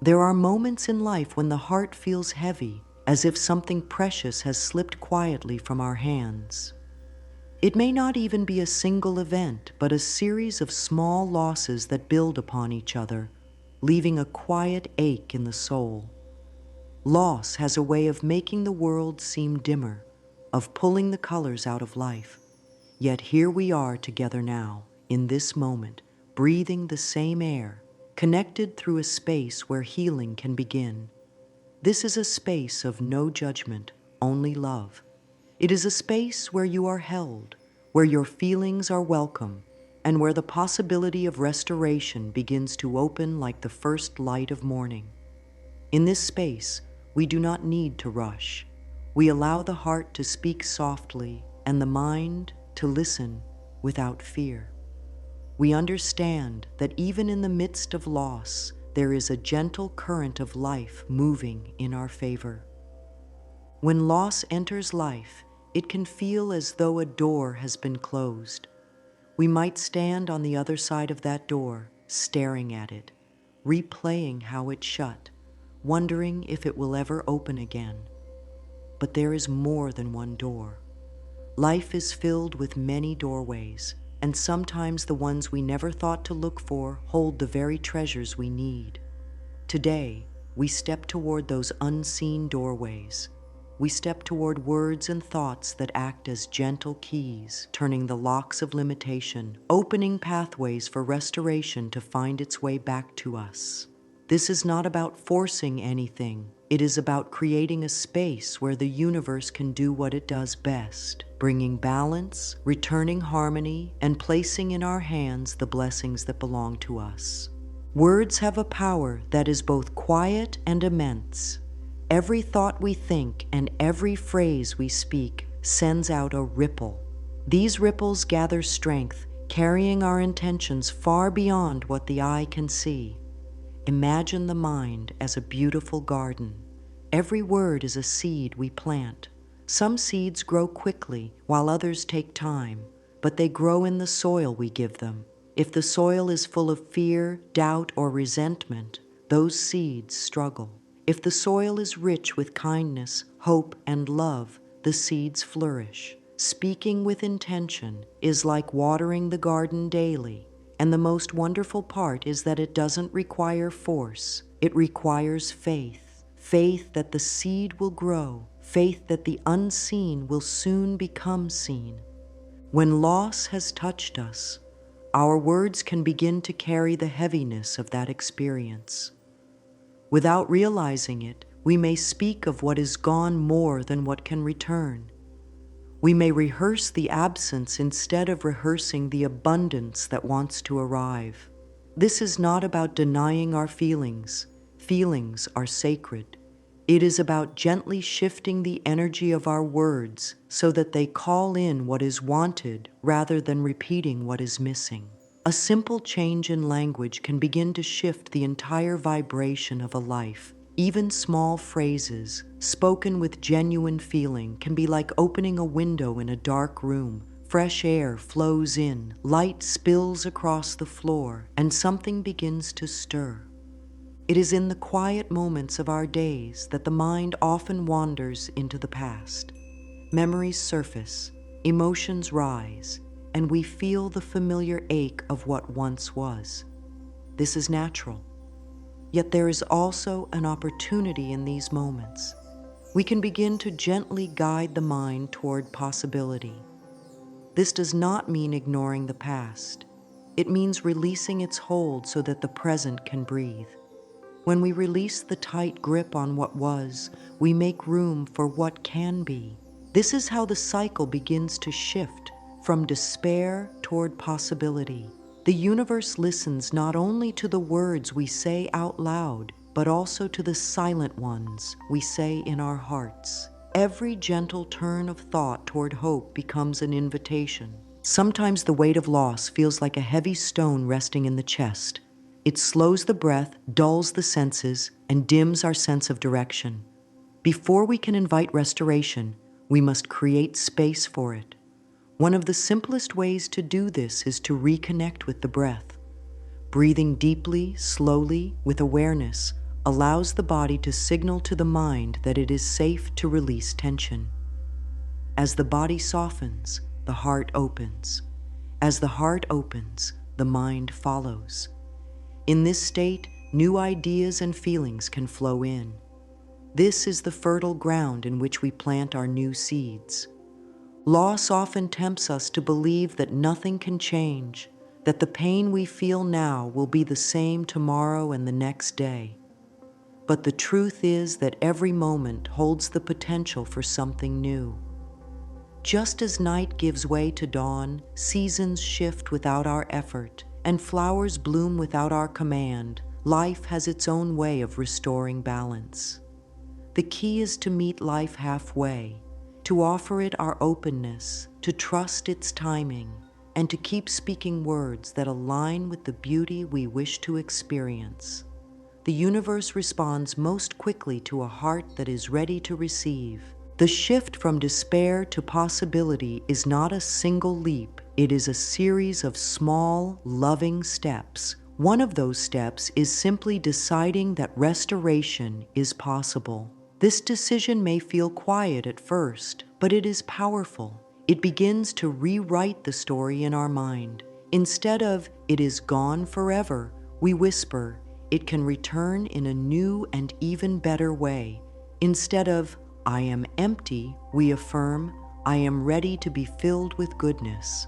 There are moments in life when the heart feels heavy, as if something precious has slipped quietly from our hands. It may not even be a single event, but a series of small losses that build upon each other, leaving a quiet ache in the soul. Loss has a way of making the world seem dimmer, of pulling the colors out of life. Yet here we are together now, in this moment, breathing the same air, connected through a space where healing can begin. This is a space of no judgment, only love. It is a space where you are held, where your feelings are welcome, and where the possibility of restoration begins to open like the first light of morning. In this space, we do not need to rush. We allow the heart to speak softly and the mind to listen without fear. We understand that even in the midst of loss, there is a gentle current of life moving in our favor. When loss enters life, it can feel as though a door has been closed. We might stand on the other side of that door, staring at it, replaying how it shut, wondering if it will ever open again. But there is more than one door. Life is filled with many doorways, and sometimes the ones we never thought to look for hold the very treasures we need. Today, we step toward those unseen doorways. We step toward words and thoughts that act as gentle keys, turning the locks of limitation, opening pathways for restoration to find its way back to us. This is not about forcing anything. It is about creating a space where the universe can do what it does best, bringing balance, returning harmony, and placing in our hands the blessings that belong to us. Words have a power that is both quiet and immense. Every thought we think and every phrase we speak sends out a ripple. These ripples gather strength, carrying our intentions far beyond what the eye can see. Imagine the mind as a beautiful garden. Every word is a seed we plant. Some seeds grow quickly, while others take time, but they grow in the soil we give them. If the soil is full of fear, doubt, or resentment, those seeds struggle. If the soil is rich with kindness, hope, and love, the seeds flourish. Speaking with intention is like watering the garden daily. And the most wonderful part is that it doesn't require force. It requires faith. Faith that the seed will grow. Faith that the unseen will soon become seen. When loss has touched us, our words can begin to carry the heaviness of that experience. Without realizing it, we may speak of what is gone more than what can return. We may rehearse the absence instead of rehearsing the abundance that wants to arrive. This is not about denying our feelings. Feelings are sacred. It is about gently shifting the energy of our words so that they call in what is wanted rather than repeating what is missing. A simple change in language can begin to shift the entire vibration of a life. Even small phrases, spoken with genuine feeling, can be like opening a window in a dark room. Fresh air flows in, light spills across the floor, and something begins to stir. It is in the quiet moments of our days that the mind often wanders into the past. Memories surface, emotions rise, and we feel the familiar ache of what once was. This is natural. Yet there is also an opportunity in these moments. We can begin to gently guide the mind toward possibility. This does not mean ignoring the past. It means releasing its hold so that the present can breathe. When we release the tight grip on what was, we make room for what can be. This is how the cycle begins to shift from despair toward possibility. The universe listens not only to the words we say out loud, but also to the silent ones we say in our hearts. Every gentle turn of thought toward hope becomes an invitation. Sometimes the weight of loss feels like a heavy stone resting in the chest. It slows the breath, dulls the senses, and dims our sense of direction. Before we can invite restoration, we must create space for it. One of the simplest ways to do this is to reconnect with the breath. Breathing deeply, slowly, with awareness allows the body to signal to the mind that it is safe to release tension. As the body softens, the heart opens. As the heart opens, the mind follows. In this state, new ideas and feelings can flow in. This is the fertile ground in which we plant our new seeds. Loss often tempts us to believe that nothing can change, that the pain we feel now will be the same tomorrow and the next day. But the truth is that every moment holds the potential for something new. Just as night gives way to dawn, seasons shift without our effort, and flowers bloom without our command, life has its own way of restoring balance. The key is to meet life halfway, to offer it our openness, to trust its timing, and to keep speaking words that align with the beauty we wish to experience. The universe responds most quickly to a heart that is ready to receive. The shift from despair to possibility is not a single leap, it is a series of small, loving steps. One of those steps is simply deciding that restoration is possible. This decision may feel quiet at first, but it is powerful. It begins to rewrite the story in our mind. Instead of, "it is gone forever," we whisper, "it can return in a new and even better way." Instead of, "I am empty," we affirm, "I am ready to be filled with goodness."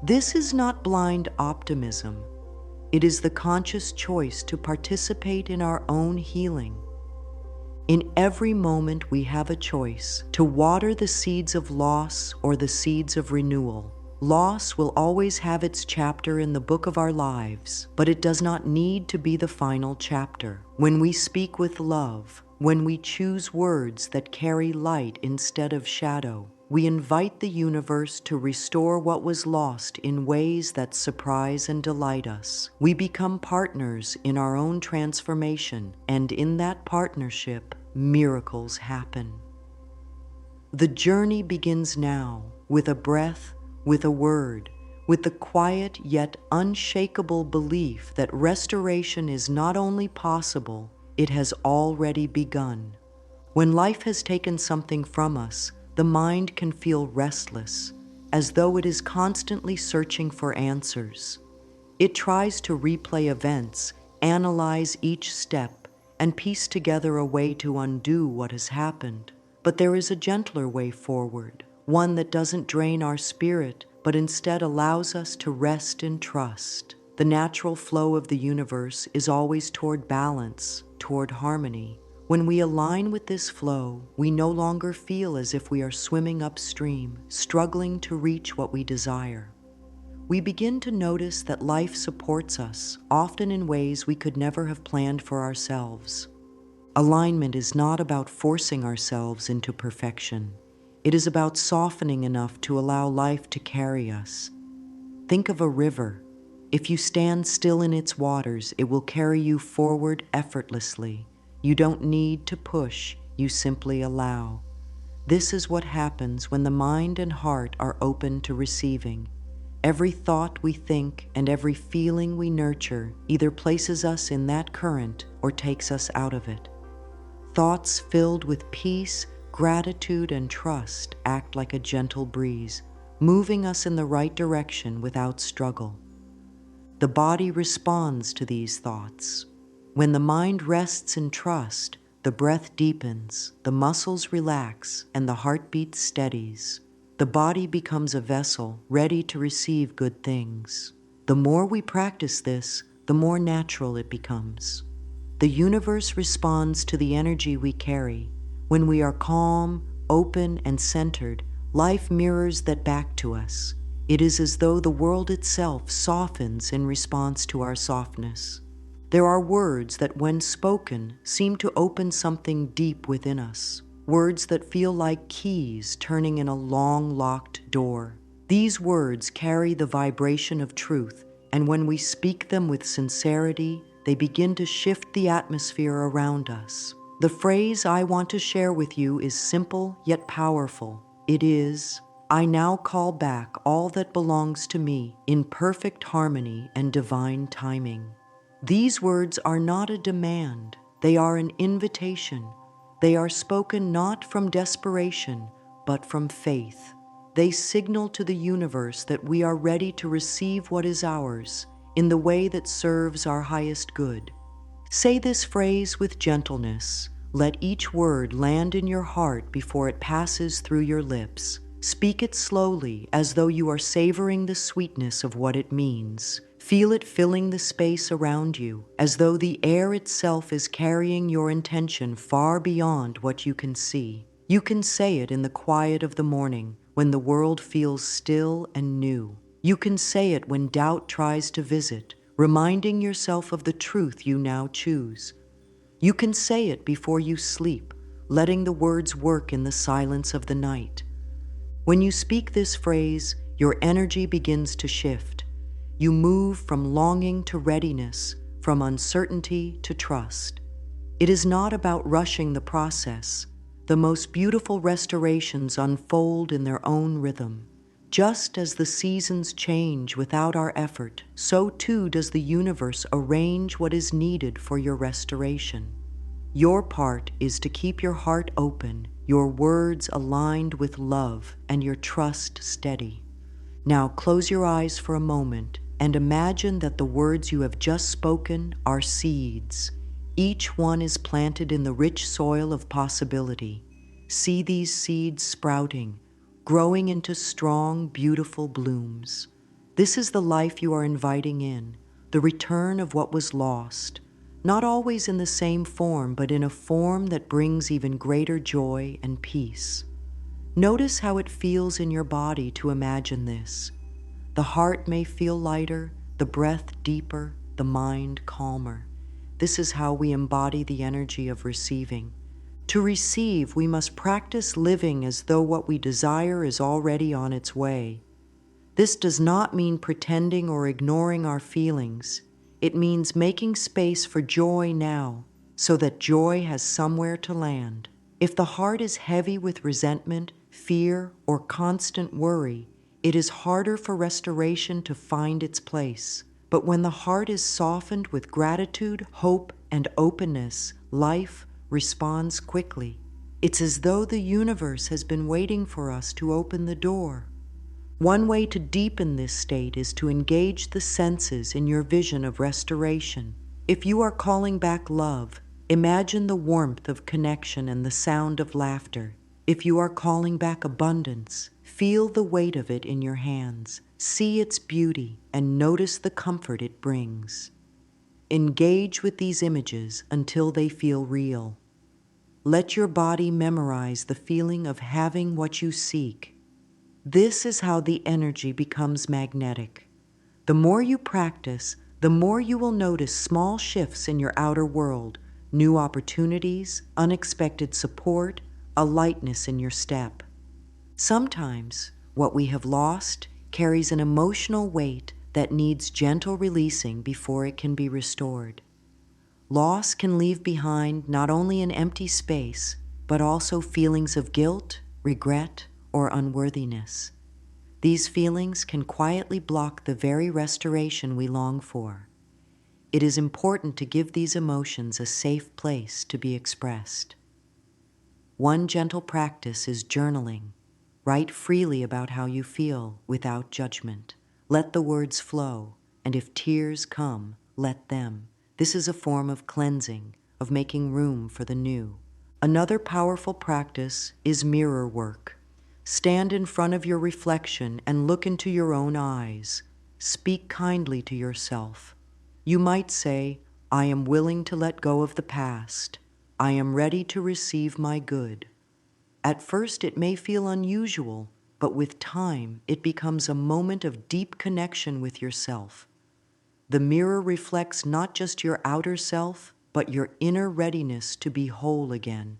This is not blind optimism. It is the conscious choice to participate in our own healing. In every moment we have a choice to water the seeds of loss or the seeds of renewal. Loss will always have its chapter in the book of our lives, but it does not need to be the final chapter. When we speak with love, when we choose words that carry light instead of shadow, we invite the universe to restore what was lost in ways that surprise and delight us. We become partners in our own transformation, and in that partnership, miracles happen. The journey begins now, with a breath, with a word, with the quiet yet unshakable belief that restoration is not only possible, it has already begun. When life has taken something from us, the mind can feel restless, as though it is constantly searching for answers. It tries to replay events, analyze each step, and piece together a way to undo what has happened. But there is a gentler way forward, one that doesn't drain our spirit, but instead allows us to rest in trust. The natural flow of the universe is always toward balance, toward harmony. When we align with this flow, we no longer feel as if we are swimming upstream, struggling to reach what we desire. We begin to notice that life supports us, often in ways we could never have planned for ourselves. Alignment is not about forcing ourselves into perfection. It is about softening enough to allow life to carry us. Think of a river. If you stand still in its waters, it will carry you forward effortlessly. You don't need to push, you simply allow. This is what happens when the mind and heart are open to receiving. Every thought we think and every feeling we nurture either places us in that current or takes us out of it. Thoughts filled with peace, gratitude, and trust act like a gentle breeze, moving us in the right direction without struggle. The body responds to these thoughts. When the mind rests in trust, the breath deepens, the muscles relax, and the heartbeat steadies. The body becomes a vessel ready to receive good things. The more we practice this, the more natural it becomes. The universe responds to the energy we carry. When we are calm, open, and centered, life mirrors that back to us. It is as though the world itself softens in response to our softness. There are words that, when spoken, seem to open something deep within us. Words that feel like keys turning in a long locked door. These words carry the vibration of truth, and when we speak them with sincerity, they begin to shift the atmosphere around us. The phrase I want to share with you is simple yet powerful. It is, "I now call back all that belongs to me in perfect harmony and divine timing." These words are not a demand. They are an invitation. They are spoken not from desperation, but from faith. They signal to the universe that we are ready to receive what is ours in the way that serves our highest good. Say this phrase with gentleness. Let each word land in your heart before it passes through your lips. Speak it slowly, as though you are savoring the sweetness of what it means. Feel it filling the space around you, as though the air itself is carrying your intention far beyond what you can see. You can say it in the quiet of the morning, when the world feels still and new. You can say it when doubt tries to visit, reminding yourself of the truth you now choose. You can say it before you sleep, letting the words work in the silence of the night. When you speak this phrase, your energy begins to shift. You move from longing to readiness, from uncertainty to trust. It is not about rushing the process. The most beautiful restorations unfold in their own rhythm. Just as the seasons change without our effort, so too does the universe arrange what is needed for your restoration. Your part is to keep your heart open, your words aligned with love, and your trust steady. Now close your eyes for a moment and imagine that the words you have just spoken are seeds. Each one is planted in the rich soil of possibility. See these seeds sprouting, growing into strong, beautiful blooms. This is the life you are inviting in, the return of what was lost, not always in the same form, but in a form that brings even greater joy and peace. Notice how it feels in your body to imagine this. The heart may feel lighter, the breath deeper, the mind calmer. This is how we embody the energy of receiving. To receive, we must practice living as though what we desire is already on its way. This does not mean pretending or ignoring our feelings. It means making space for joy now, so that joy has somewhere to land. If the heart is heavy with resentment, fear, or constant worry, it is harder for restoration to find its place. But when the heart is softened with gratitude, hope, and openness, life responds quickly. It's as though the universe has been waiting for us to open the door. One way to deepen this state is to engage the senses in your vision of restoration. If you are calling back love, imagine the warmth of connection and the sound of laughter. If you are calling back abundance, feel the weight of it in your hands. See its beauty and notice the comfort it brings. Engage with these images until they feel real. Let your body memorize the feeling of having what you seek. This is how the energy becomes magnetic. The more you practice, the more you will notice small shifts in your outer world, new opportunities, unexpected support, a lightness in your step. Sometimes, what we have lost carries an emotional weight that needs gentle releasing before it can be restored. Loss can leave behind not only an empty space, but also feelings of guilt, regret, or unworthiness. These feelings can quietly block the very restoration we long for. It is important to give these emotions a safe place to be expressed. One gentle practice is journaling. Write freely about how you feel without judgment. Let the words flow, and if tears come, let them. This is a form of cleansing, of making room for the new. Another powerful practice is mirror work. Stand in front of your reflection and look into your own eyes. Speak kindly to yourself. You might say, I am willing to let go of the past. I am ready to receive my good. At first it may feel unusual, but with time it becomes a moment of deep connection with yourself. The mirror reflects not just your outer self, but your inner readiness to be whole again.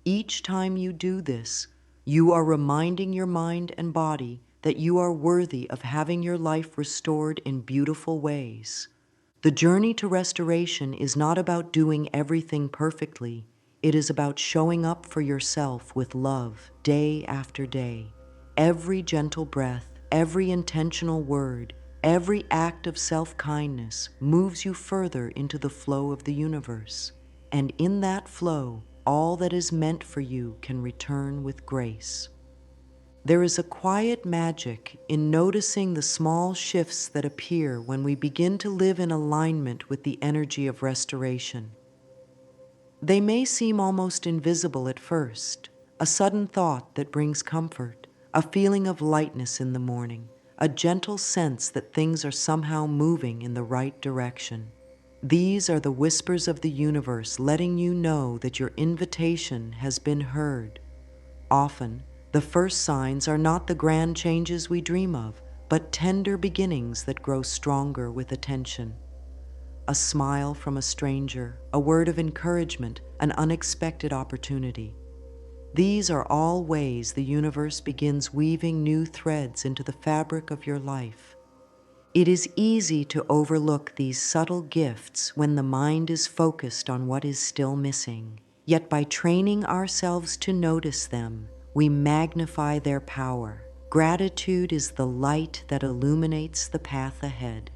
Each time you do this, you are reminding your mind and body that you are worthy of having your life restored in beautiful ways. The journey to restoration is not about doing everything perfectly. It is about showing up for yourself with love day after day. Every gentle breath, every intentional word, every act of self-kindness moves you further into the flow of the universe. and in that flow, all that is meant for you can return with grace. There is a quiet magic in noticing the small shifts that appear when we begin to live in alignment with the energy of restoration. They may seem almost invisible at first, a sudden thought that brings comfort, a feeling of lightness in the morning, a gentle sense that things are somehow moving in the right direction. These are the whispers of the universe letting you know that your invitation has been heard. Often, the first signs are not the grand changes we dream of, but tender beginnings that grow stronger with attention. A smile from a stranger, a word of encouragement, an unexpected opportunity. These are all ways the universe begins weaving new threads into the fabric of your life. It is easy to overlook these subtle gifts when the mind is focused on what is still missing. Yet by training ourselves to notice them, we magnify their power. Gratitude is the light that illuminates the path ahead.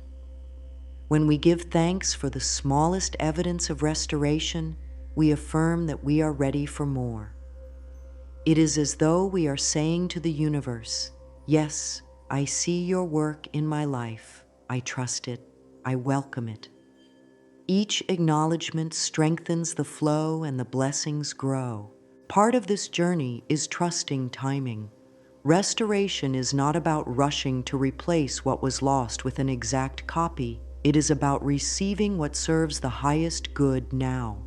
When we give thanks for the smallest evidence of restoration, we affirm that we are ready for more. It is as though we are saying to the universe, "Yes, I see your work in my life. I trust it. I welcome it." Each acknowledgement strengthens the flow and the blessings grow. Part of this journey is trusting timing. Restoration is not about rushing to replace what was lost with an exact copy. It is about receiving what serves the highest good now.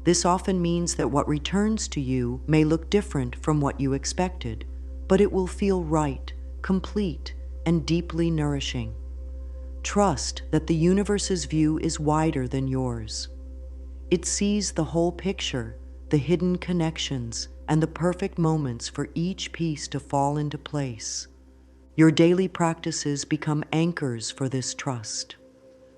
This often means that what returns to you may look different from what you expected, but it will feel right, complete, and deeply nourishing. Trust that the universe's view is wider than yours. It sees the whole picture, the hidden connections, and the perfect moments for each piece to fall into place. Your daily practices become anchors for this trust.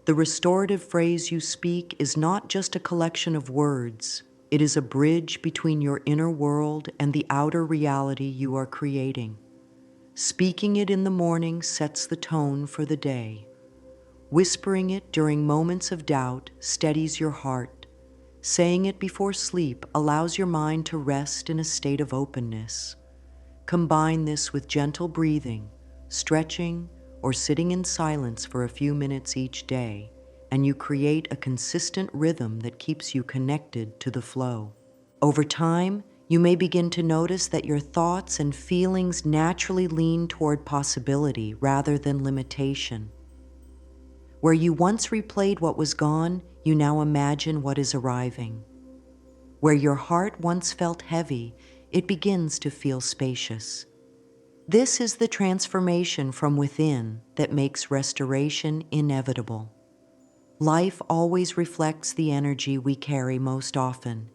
The restorative phrase you speak is not just a collection of words. It is a bridge between your inner world and the outer reality you are creating. Speaking it in the morning sets the tone for the day. Whispering it during moments of doubt steadies your heart. Saying it before sleep allows your mind to rest in a state of openness. Combine this with gentle breathing, stretching, or sitting in silence for a few minutes each day, and you create a consistent rhythm that keeps you connected to the flow. Over time, you may begin to notice that your thoughts and feelings naturally lean toward possibility rather than limitation. Where you once replayed what was gone, you now imagine what is arriving. Where your heart once felt heavy, it begins to feel spacious. This is the transformation from within that makes restoration inevitable. Life always reflects the energy we carry most often,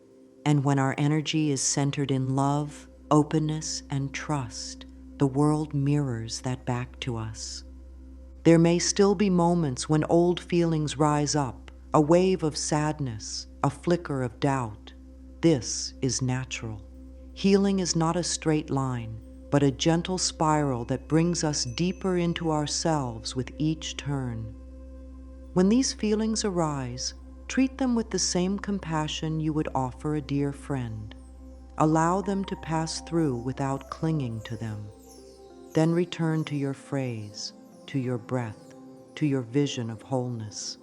and when our energy is centered in love, openness, and trust, the world mirrors that back to us. There may still be moments when old feelings rise up, a wave of sadness, a flicker of doubt. This is natural. Healing is not a straight line, but a gentle spiral that brings us deeper into ourselves with each turn. When these feelings arise, treat them with the same compassion you would offer a dear friend. Allow them to pass through without clinging to them. Then return to your phrase, to your breath, to your vision of wholeness.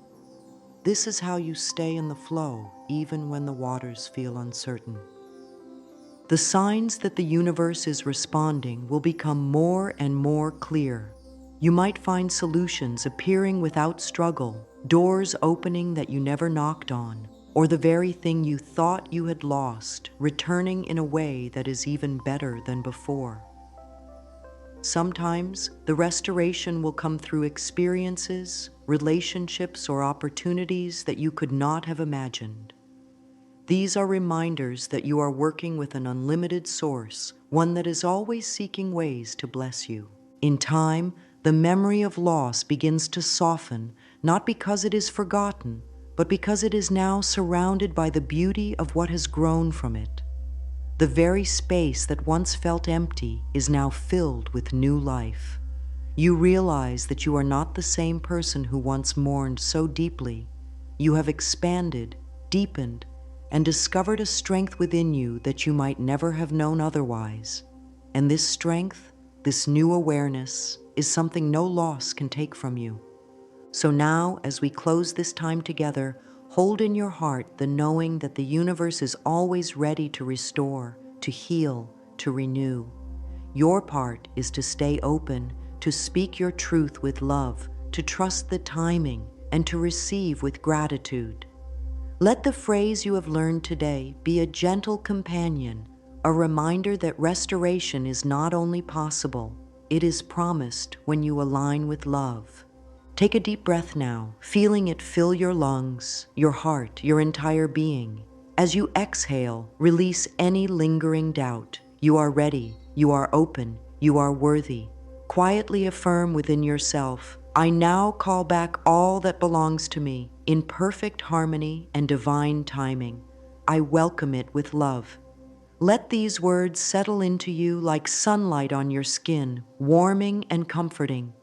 This is how you stay in the flow, even when the waters feel uncertain. The signs that the universe is responding will become more and more clear. You might find solutions appearing without struggle, doors opening that you never knocked on, or the very thing you thought you had lost returning in a way that is even better than before. Sometimes the restoration will come through experiences, relationships, or opportunities that you could not have imagined. These are reminders that you are working with an unlimited source, one that is always seeking ways to bless you. In time, the memory of loss begins to soften, not because it is forgotten, but because it is now surrounded by the beauty of what has grown from it. The very space that once felt empty is now filled with new life. You realize that you are not the same person who once mourned so deeply. You have expanded, deepened, and discovered a strength within you that you might never have known otherwise. And this strength, this new awareness, is something no loss can take from you. So now, as we close this time together, hold in your heart the knowing that the universe is always ready to restore, to heal, to renew. Your part is to stay open, to speak your truth with love, to trust the timing, and to receive with gratitude. Let the phrase you have learned today be a gentle companion, a reminder that restoration is not only possible, it is promised when you align with love. Take a deep breath now, feeling it fill your lungs, your heart, your entire being. As you exhale, release any lingering doubt. You are ready, you are open, you are worthy. Quietly affirm within yourself, I now call back all that belongs to me in perfect harmony and divine timing. I welcome it with love. Let these words settle into you like sunlight on your skin, warming and comforting.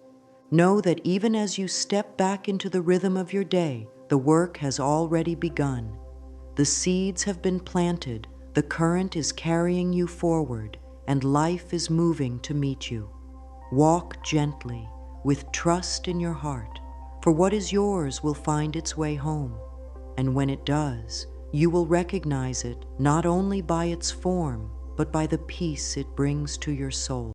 Know that even as you step back into the rhythm of your day, the work has already begun. The seeds have been planted, the current is carrying you forward, and life is moving to meet you. Walk gently, with trust in your heart, for what is yours will find its way home. And when it does, you will recognize it not only by its form, but by the peace it brings to your soul.